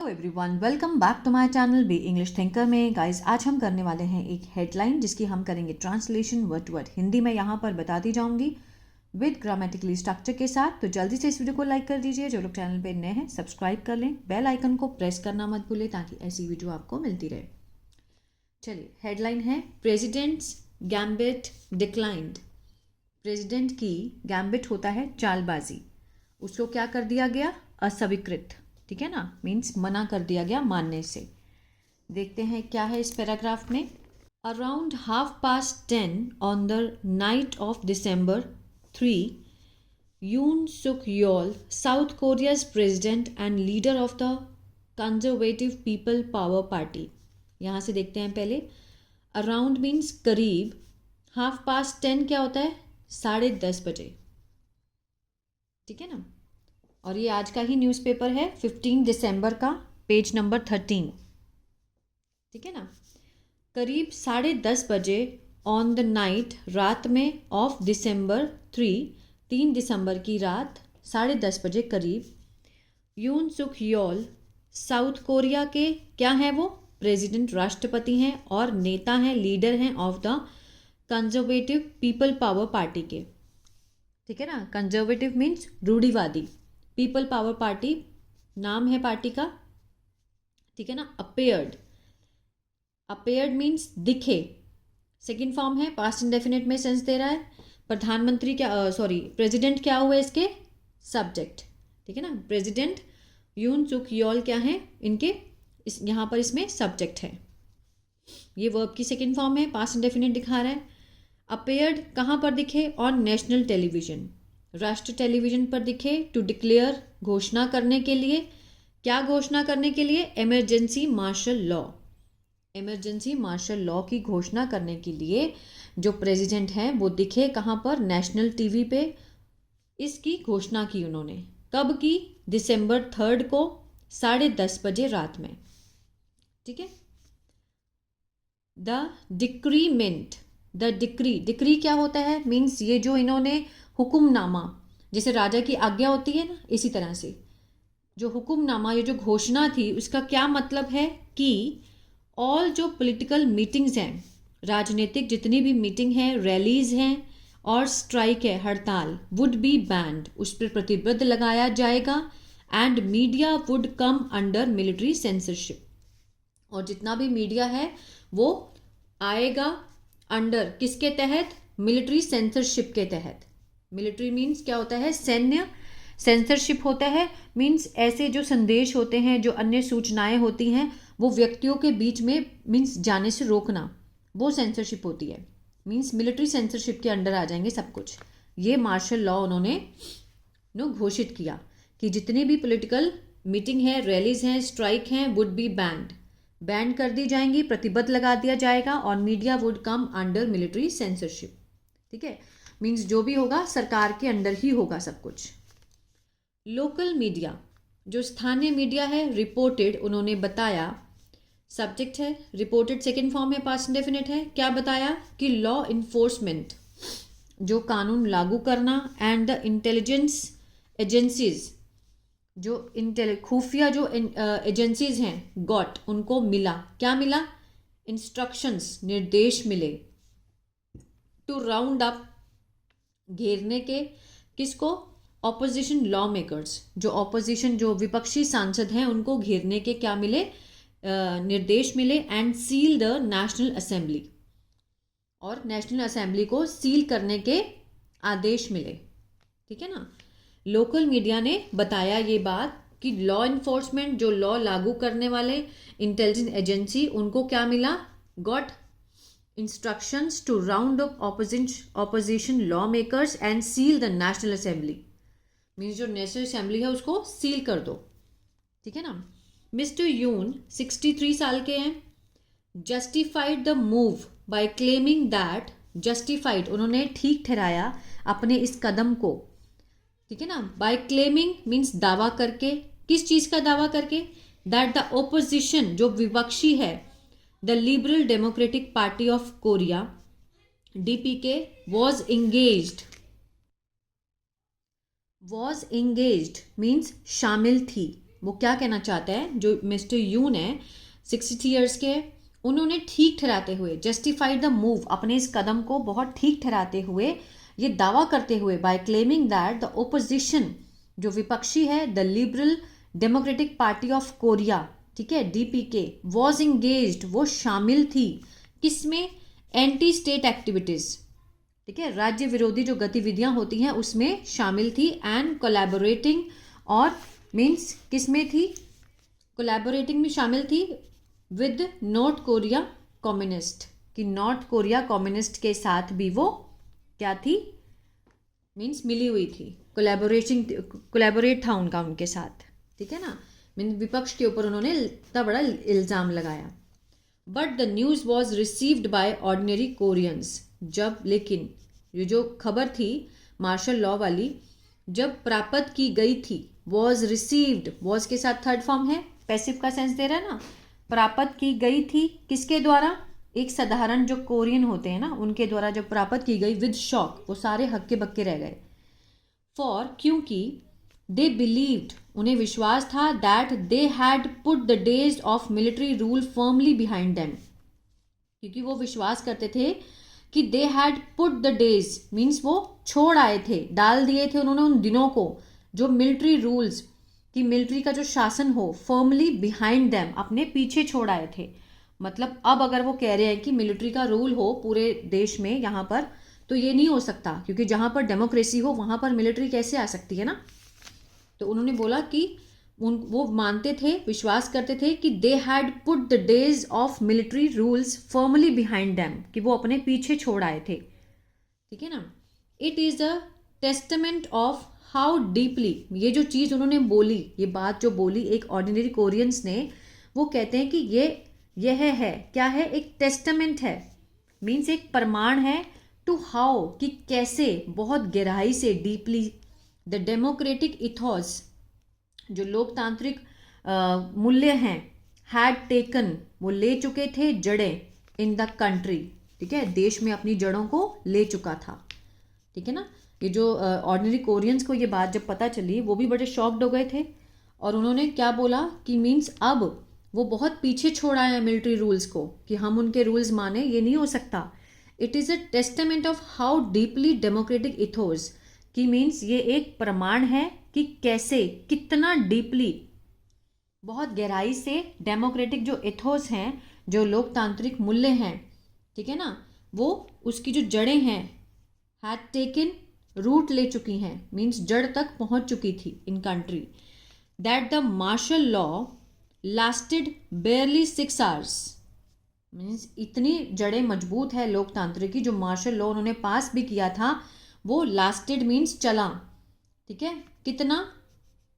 Hello everyone, welcome back to my channel B English Thinker में। Guys, आज हम करने वाले हैं एक हेडलाइन जिसकी हम करेंगे translation word to word. Hindi में यहाँ पर बताती जाऊंगी विद ग्रामेटिकली स्ट्रक्चर के साथ। तो जल्दी से इस वीडियो को लाइक कर दीजिए। जो लोग चैनल पे नए हैं सब्सक्राइब कर लें, बेल आइकन को प्रेस करना मत भूलें ताकि ऐसी वीडियो आपको मिलती रहे। चलिए, हेडलाइन है प्रेजिडेंट्स गैम्बिट डिक्लाइंड। प्रेजिडेंट की गैम्बिट होता है चालबाजी, उसको क्या कर दिया गया? अस्वीकृत। ठीक है ना, मीन्स मना कर दिया गया मानने से। देखते हैं क्या है इस पैराग्राफ में। Around 10:30 on the night of December 3, Yoon Suk Yeol, South Korea's president and leader of the Conservative People Power Party. यहाँ से देखते हैं पहले। अराउंड मीन्स करीब, 10:30 क्या होता है? 10:30 बजे। ठीक है ना, और ये आज का ही न्यूज़पेपर है 15 दिसंबर का, पेज नंबर 13। ठीक है ना, करीब 10:30 बजे ऑन द नाइट, रात में, ऑफ December 3 दिसंबर की रात, 10:30 बजे करीब, यून सुक योल, साउथ कोरिया के क्या हैं वो? प्रेसिडेंट, राष्ट्रपति हैं और नेता हैं, लीडर हैं of the Conservative People Power party के। ठीक है ना, कंजर्वेटिव मीन्स रूढ़िवादी, पीपल पावर पार्टी नाम है पार्टी का। ठीक है ना। अपेयर्ड, अपेयर्ड मीन्स दिखे, सेकंड फॉर्म है, पास्ट इंडेफिनिट में सेंस दे रहा है। प्रधानमंत्री क्या, प्रेसिडेंट क्या हुए इसके? सब्जेक्ट। ठीक है ना, प्रेसिडेंट यून सुक योल क्या है इनके? यहाँ पर इसमें सब्जेक्ट है। ये वर्ब की सेकंड फॉर्म है, पास्ट इंडेफिनिट दिखा रहा है। अपेयर्ड कहाँ पर दिखे? ऑन नेशनल टेलीविजन, राष्ट्रीय टेलीविजन पर दिखे। टू डिक्लेयर, घोषणा करने के लिए। क्या घोषणा करने के लिए? Emergency martial law, emergency martial law की घोषणा करने के लिए जो प्रेसिडेंट हैं वो दिखे कहाँ पर? नेशनल टीवी पे। इसकी घोषणा की उन्होंने। कब की? December 3 को, 10:30 बजे रात में। ठीक है। The decrement, the decree, decree क्या होता है? मीन्स ये जो इन्होंने हुक्मनामा, जैसे राजा की आज्ञा होती है ना, इसी तरह से जो हुक्मनामा, ये जो घोषणा थी, उसका क्या मतलब है कि ऑल जो पॉलिटिकल मीटिंग्स हैं, राजनीतिक जितनी भी मीटिंग है, रैलीज हैं और स्ट्राइक है, हड़ताल, वुड बी बैंड, उस पर प्रतिबंध लगाया जाएगा। And media would come under military censorship, और जितना भी मीडिया है वो आएगा अंडर, किसके तहत? मिलिट्री सेंसरशिप के तहत। मिलिट्री मीन्स क्या होता है? सैन्य। सेंसरशिप होता है मीन्स ऐसे जो संदेश होते हैं, जो अन्य सूचनाएं होती हैं, वो व्यक्तियों के बीच में मीन्स जाने से रोकना, वो सेंसरशिप होती है। मीन्स मिलिट्री सेंसरशिप के अंडर आ जाएंगे सब कुछ। ये मार्शल लॉ उन्होंने घोषित किया कि जितनी भी पॉलिटिकल मीटिंग है, रैलीज हैं, स्ट्राइक हैं, वुड बी बैंड, बैन कर दी जाएंगी, प्रतिबंध लगा दिया जाएगा। और media would come under military censorship. ठीक है, मीन्स जो भी होगा सरकार के अंडर ही होगा सब कुछ। लोकल मीडिया, जो स्थानीय मीडिया है, रिपोर्टेड, उन्होंने बताया, सब्जेक्ट है, रिपोर्टेड सेकंड फॉर्म है, पास्ट इंडेफिनिट है। क्या बताया? कि लॉ इन्फोर्समेंट, जो कानून लागू करना, एंड द इंटेलिजेंस एजेंसीज, जो खुफिया जो एजेंसीज हैं, गॉट, उनको मिला, क्या मिला? इंस्ट्रक्शंस, निर्देश मिले। टू राउंड अप, घेरने के, किसको? ऑपोजिशन लॉ मेकर्स, जो ऑपोजिशन, जो विपक्षी सांसद हैं, उनको घेरने के क्या मिले? निर्देश मिले। And seal the National assembly, और नेशनल असेंबली को सील करने के आदेश मिले। ठीक है ना। लोकल मीडिया ने बताया ये बात कि लॉ इन्फोर्समेंट, जो लॉ लागू करने वाले इंटेलिजेंस एजेंसी, उनको क्या मिला? Got instructions to round up opposition law makers and seal the National Assembly. Means जो नेशनल असेंबली है उसको सील कर दो। ठीक है ना। मिस्टर यून 63 साल के हैं। Justified the move by claiming that, justified, उन्होंने ठीक ठहराया अपने इस कदम को। ठीक है ना। बाय क्लेमिंग मीन्स दावा करके, किस चीज का दावा करके? दैट द ओपोजिशन, जो विपक्षी है, the Liberal Democratic Party of Korea, DPK, was engaged means शामिल थी, वो क्या कहना चाहता है, जो मिस्टर यून है 60 ईयर्स के, उन्होंने ठीक ठहराते हुए, जस्टिफाइड द मूव, अपने इस कदम को बहुत ठीक ठहराते हुए, ये दावा करते हुए, by claiming that the opposition, जो विपक्षी है, the Liberal Democratic Party of Korea, ठीक है, DPK, वॉज इंगेज्ड, वो शामिल थी किसमें, एंटी स्टेट एक्टिविटीज, ठीक है, राज्य विरोधी जो गतिविधियां होती हैं उसमें शामिल थी, एंड कोलैबोरेटिंग, और मीन्स किसमें थी, कोलैबोरेटिंग में शामिल थी विद नॉर्थ कोरिया कम्युनिस्ट, कि नॉर्थ कोरिया कम्युनिस्ट के साथ भी वो क्या थी, मीन्स मिली हुई थी, कोलैबोरेट था उनका उनके साथ, ठीक है ना, मीन विपक्ष के ऊपर उन्होंने इतना बड़ा इल्ज़ाम लगाया। But the news was received by ordinary Koreans, जब, लेकिन ये जो खबर थी मार्शल लॉ वाली, जब प्राप्त की गई थी, वॉज रिसीव्ड, वॉज के साथ थर्ड फॉर्म है, पैसिव का सेंस दे रहा है ना, प्राप्त की गई थी किसके द्वारा, एक साधारण जो कोरियन होते हैं ना उनके द्वारा जब प्राप्त की गई, विद शॉक, वो सारे हक्के बक्के रह गए, फॉर, क्योंकि, दे बिलीव्ड, उन्हें विश्वास था, that they had put the days of military rule firmly behind them, क्योंकि वो विश्वास करते थे कि they had put the days, means वो छोड़ आए थे, डाल दिए थे उन्होंने उन दिनों को, जो मिलिट्री रूल्स, कि मिलिट्री का जो शासन हो, फर्मली बिहाइंड देम, अपने पीछे छोड़ आए थे, मतलब अब अगर वो कह रहे हैं कि मिलिट्री का रूल हो पूरे देश में यहाँ पर, तो ये नहीं हो सकता, क्योंकि जहाँ पर डेमोक्रेसी हो वहाँ पर मिलिट्री कैसे आ सकती है ना, तो उन्होंने बोला कि वो मानते थे, विश्वास करते थे कि they had put the days of military rules firmly behind them, कि वो अपने पीछे छोड़ आए थे, ठीक है ना। It is a testament of how deeply, ये जो चीज़ उन्होंने बोली, ये बात जो बोली एक ऑर्डिनरी कोरियंस ने, वो कहते हैं कि यह है क्या है, एक टेस्टमेंट है, मीन्स एक प्रमाण है, टू हाउ, कि कैसे, बहुत गहराई से, डीपली, द डेमोक्रेटिक इथॉस, जो लोकतांत्रिक मूल्य हैं, हैड टेकन, वो ले चुके थे जड़ें, इन द कंट्री, ठीक है, देश में अपनी जड़ों को ले चुका था, ठीक है ना। ये जो ऑर्डिनरी कोरियंस को ये बात जब पता चली, वो भी बड़े शॉक्ड हो गए थे, और उन्होंने क्या बोला कि मीन्स अब वो बहुत पीछे छोड़ आए हैं मिलिट्री रूल्स को, कि हम उनके रूल्स माने, ये नहीं हो सकता। It is a testament of how deeply democratic ethos, कि मीन्स ये एक प्रमाण है कि कैसे, कितना डीपली, बहुत गहराई से, डेमोक्रेटिक जो इथोस हैं, जो लोकतांत्रिक मूल्य हैं, ठीक है ना, वो उसकी जो जड़ें हैं, हैड टेकन, रूट ले चुकी हैं, मीन्स जड़ तक पहुंच चुकी थी in country, that the martial law lasted barely 6 hours, means इतनी जड़ें मजबूत है लोकतांत्रिक की, जो मार्शल लॉ उन्होंने पास भी किया था, वो लास्टेड मीन्स चला, ठीक है, कितना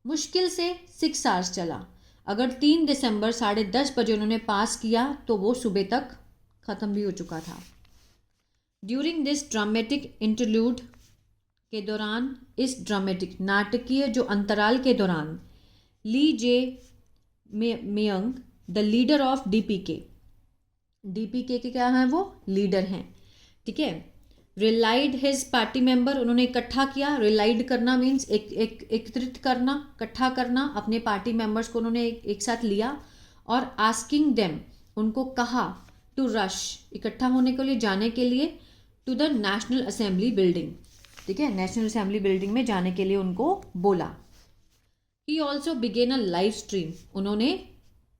मुश्किल से 6 आवर्स चला। अगर 3 दिसंबर 10:30 बजे उन्होंने पास किया तो वो सुबह तक ख़त्म भी हो चुका था। ड्यूरिंग दिस ड्रामेटिक इंटरल्यूड, के दौरान, इस ड्रामेटिक नाटकीय जो अंतराल के दौरान, Lee Jae Myung, the leader of DPK, DPK के क्या हैं, वो लीडर हैं, ठीक है, रिलाइड हिज पार्टी मेंबर, उन्होंने इकट्ठा किया, रिलाइड करना मीन्स एकत्रित करना, इकट्ठा करना, अपने पार्टी मेंबर्स को उन्होंने एक साथ लिया, और आस्किंग देम, उनको कहा, टू रश, इकट्ठा होने के लिए, जाने के लिए, to the National Assembly building, ठीक है, नेशनल असेंबली बिल्डिंग में जाने के लिए उनको बोला। He also began a live stream, उन्होंने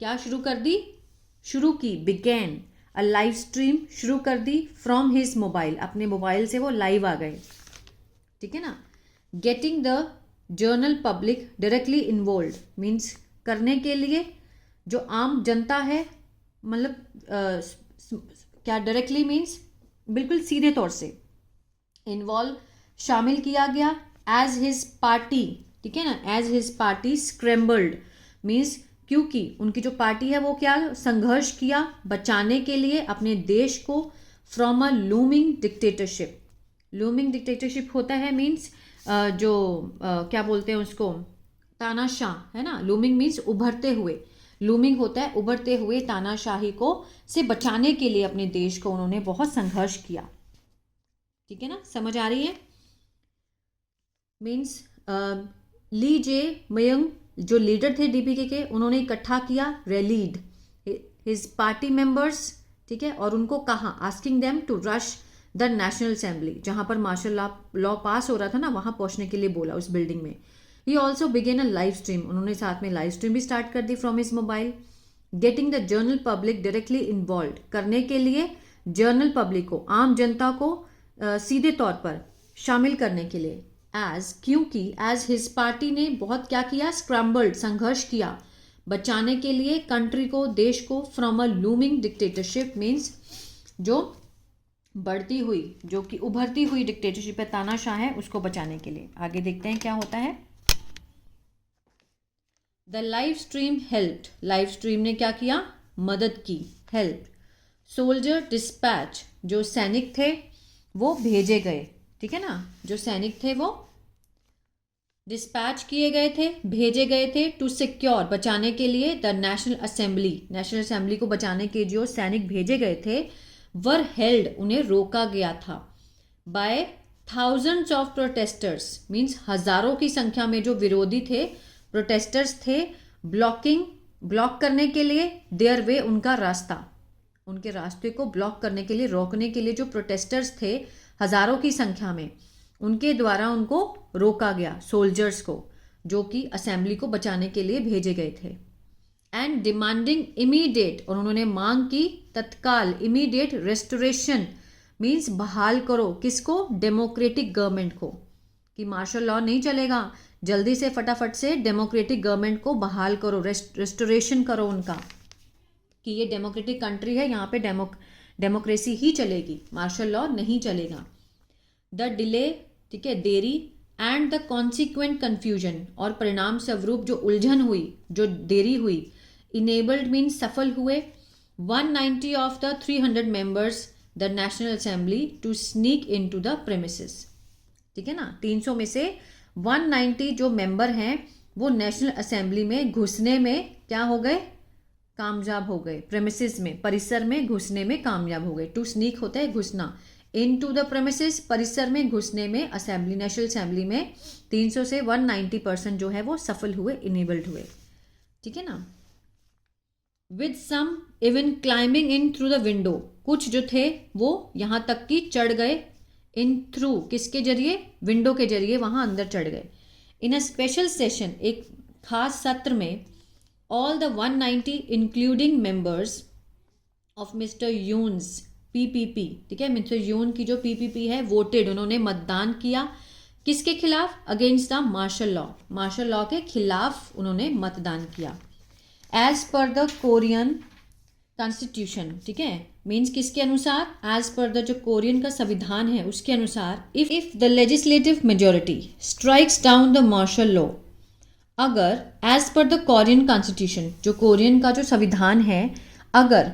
क्या शुरू की, बिगेन अ लाइव स्ट्रीम, शुरू कर दी, फ्रॉम हिज मोबाइल, अपने मोबाइल से वो लाइव आ गए, ठीक है ना। Getting the journal public directly involve, means करने के लिए जो आम जनता है, मतलब क्या डायरेक्टली मीन्स बिल्कुल सीधे तौर से, इन्वॉल्व, शामिल किया गया, एज हिज पार्टी, ठीक है ना, as his party scrambled, means क्योंकि उनकी जो पार्टी है वो क्या संघर्ष किया, बचाने के लिए अपने देश को, from a looming dictatorship, looming dictatorship होता है मीन्स जो क्या बोलते हैं उसको, तानाशाह, है ना, लूमिंग मीन्स उभरते हुए, लूमिंग होता है उभरते हुए, तानाशाही को से बचाने के लिए अपने देश को उन्होंने बहुत संघर्ष किया, ठीक है ना, समझ आ रही है। मीन्स ली जे मयंग जो लीडर थे डीपीके के, उन्होंने इकट्ठा किया, रैलीड हिज पार्टी मेंबर्स, ठीक है, और उनको कहा, asking them to rush the National Assembly, जहां पर मार्शल लॉ पास हो रहा था ना, वहां पहुंचने के लिए बोला उस बिल्डिंग में। He also began a live stream, उन्होंने साथ में लाइव स्ट्रीम भी स्टार्ट कर दी from his mobile. Getting the general public directly involve, करने के लिए जनरल पब्लिक को, आम जनता को सीधे तौर पर शामिल करने के लिए। एज, क्योंकि एज हिज पार्टी ने बहुत क्या किया, स्क्रैम्बल्ड, संघर्ष किया बचाने के लिए कंट्री को, देश को, from a looming dictatorship, means जो बढ़ती हुई, जो कि उभरती हुई डिक्टेटरशिप है, तानाशाह है, उसको बचाने के लिए। आगे देखते हैं क्या होता है। The live stream helped, live stream ने क्या किया, मदद की, हेल्प। सोल्जर डिस्पैच, जो सैनिक थे वो भेजे गए, ठीक है ना, जो सैनिक थे वो डिस्पैच किए गए थे, भेजे गए थे, टू सिक्योर, बचाने के लिए, the National assembly, national assembly को बचाने के जो सैनिक भेजे गए थे, वर हेल्ड, उन्हें रोका गया था, by thousands of protesters, means हजारों की संख्या में जो विरोधी थे, प्रोटेस्टर्स थे, ब्लॉक करने के लिए, देयर वे, उनका रास्ता, उनके रास्ते को ब्लॉक करने के लिए, रोकने के लिए जो प्रोटेस्टर्स थे हजारों की संख्या में, उनके द्वारा उनको रोका गया, सोल्जर्स को, जो कि असेंबली को बचाने के लिए भेजे गए थे। एंड डिमांडिंग इमीडिएट, और उन्होंने मांग की तत्काल, इमीडिएट रेस्टोरेशन, मीन्स बहाल करो, किसको, डेमोक्रेटिक गवर्नमेंट को, कि मार्शल लॉ नहीं चलेगा, जल्दी से फटाफट से डेमोक्रेटिक गवर्नमेंट को बहाल करो, रेस्टोरेशन करो उनका, कि ये डेमोक्रेटिक कंट्री है, यहाँ पे डेमोक्रेसी ही चलेगी, मार्शल लॉ नहीं चलेगा। द डिले, ठीक है, देरी, एंड द कॉन्सिक्वेंट कन्फ्यूजन, और परिणाम स्वरूप जो उलझन हुई, जो देरी हुई, इनेबल्ड मीन्स सफल हुए, 190 of the 300 members the National Assembly to sneak into the premises, ठीक है ना, 300 में से 190 जो मेंबर हैं वो नेशनल असेंबली में घुसने में क्या हो गए, कामयाब हो गए, प्रेमिसेस में, परिसर में घुसने में कामयाब हो गए। टू स्नीक होता है घुसना, इन टू द प्रेमिसेस, परिसर में घुसने में, असेंबली, नेशनल असेंबली में 300 से 190% जो है वो सफल हुए, इनेबल्ड हुए, ठीक है ना। With some even climbing in through the window, कुछ जो थे वो यहाँ तक की चढ़ गए, इन थ्रू, किसके जरिए, विंडो के जरिए वहाँ अंदर चढ़ गए। इन अ स्पेशल सेशन, एक खास सत्र में, all the 190 including members of mister Yoon's PPP, ठीक है, मिस्टर यून की जो पीपीपी है, वोटेड, उन्होंने मतदान किया, किसके खिलाफ, against the martial law, martial law के खिलाफ उन्होंने मतदान किया। As per the Korean constitution, ठीक है, मीन्स किसके अनुसार, एज पर द जो कोरियन का संविधान है उसके अनुसार, if the legislative majority strikes down the martial law, अगर as per the Korean constitution, जो कोरियन का जो संविधान है, अगर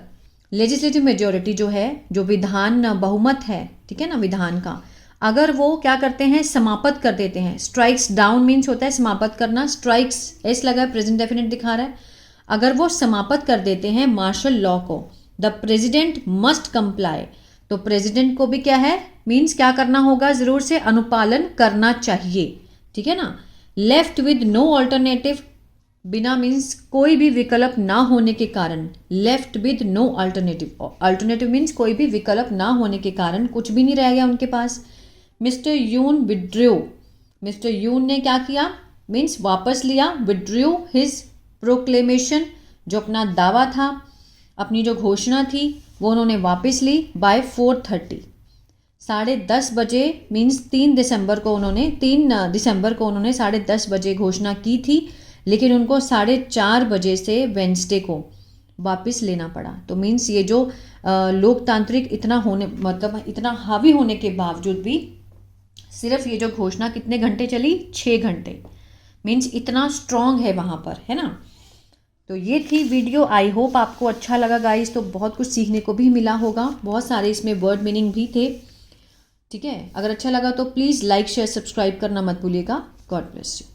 लेजिस्लेटिव मेजोरिटी जो है, जो विधान बहुमत है, ठीक है ना, विधान का, अगर वो क्या करते हैं, समाप्त कर देते हैं, स्ट्राइक्स डाउन मीन्स होता है समाप्त करना, स्ट्राइक्स एस लगा है, प्रेजेंट डेफिनेट दिखा रहा है, अगर वो समाप्त कर देते हैं मार्शल लॉ को, द प्रेजिडेंट मस्ट कंप्लाई, तो प्रेजिडेंट को भी क्या है, मीन्स क्या करना होगा, जरूर से अनुपालन करना चाहिए, ठीक है ना। लेफ्ट विद नो ऑल्टरनेटिव, बिना मीन्स कोई भी विकल्प ना होने के कारण, left with no alternative, alternative means कोई भी विकल्प ना होने के कारण, कुछ भी नहीं रह गया उनके पास। मिस्टर यून विड्रू, मिस्टर यून ने क्या किया, मीन्स वापस लिया, विड्रू हिज प्रोक्लेमेशन, जो अपना दावा था, अपनी जो घोषणा थी वो उन्होंने वापस ली, बाय 4:30, 10:30 बजे, मीन्स 3 दिसंबर को उन्होंने 10:30 बजे घोषणा की थी, लेकिन उनको 4:30 बजे से वेंसडे को वापस लेना पड़ा। तो मीन्स ये जो लोकतांत्रिक इतना होने, मतलब इतना हावी होने के बावजूद भी सिर्फ ये जो घोषणा कितने घंटे चली, 6 घंटे, मीन्स इतना स्ट्रॉन्ग है वहाँ पर, है ना। तो ये थी वीडियो, आई होप आपको अच्छा लगा गाइस, तो बहुत कुछ सीखने को भी मिला होगा, बहुत सारे इसमें वर्ड मीनिंग भी थे, ठीक है। अगर अच्छा लगा तो प्लीज़ लाइक शेयर सब्सक्राइब करना मत भूलिएगा। God bless you.